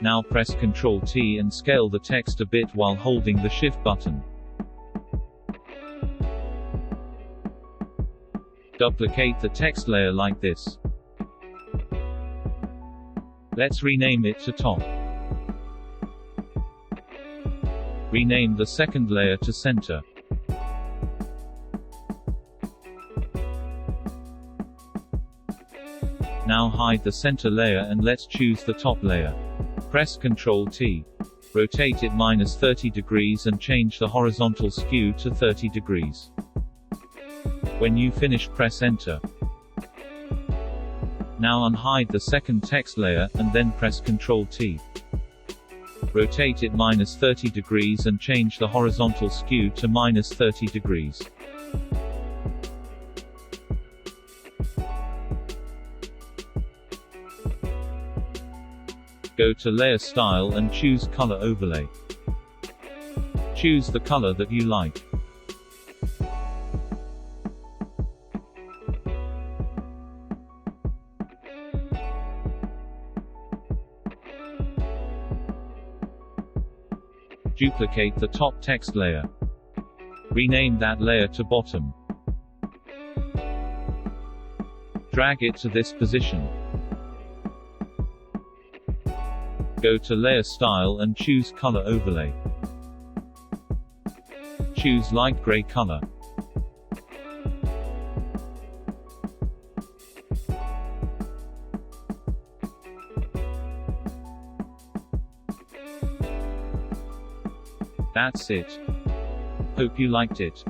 Now press Ctrl T and scale the text a bit while holding the Shift button. Duplicate the text layer like this. Let's rename it to Top. Rename the second layer to Center. Now hide the center layer and let's choose the top layer. Press Ctrl T. Rotate it -30 degrees and change the horizontal skew to 30 degrees. When you finish, press Enter. Now unhide the second text layer, and then press Ctrl T. Rotate it -30 degrees and change the horizontal skew to -30 degrees. Go to Layer Style and choose Color Overlay. Choose the color that you like. Duplicate the top text layer. Rename that layer to Bottom. Drag it to this position. Go to Layer Style and choose Color Overlay. Choose light gray color. That's it. Hope you liked it.